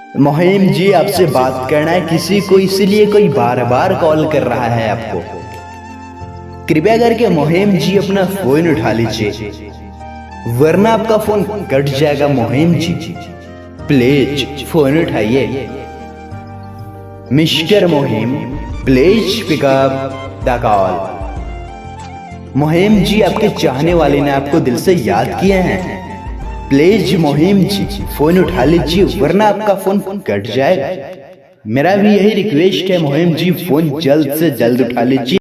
मुहिम जी आपसे बात करना है किसी को, इसलिए कोई बार बार कॉल कर रहा है आपको। कृपया करके मुहिम जी अपना फोन उठा लीजिए, वरना आपका फोन कट जाएगा। मुहिम जी प्लीज फोन उठाइए। मिस्टर मुहिम प्लीज पिकअप द कॉल। मुहिम जी आपके चाहने वाले ने आपको दिल से याद किए हैं। प्लीज मुहिम जी फोन उठा लीजिए, वरना आपका फोन कट जाएगा। मेरा भी यही रिक्वेस्ट है मुहिम जी, फोन जल्द से जल्द उठा लीजिए।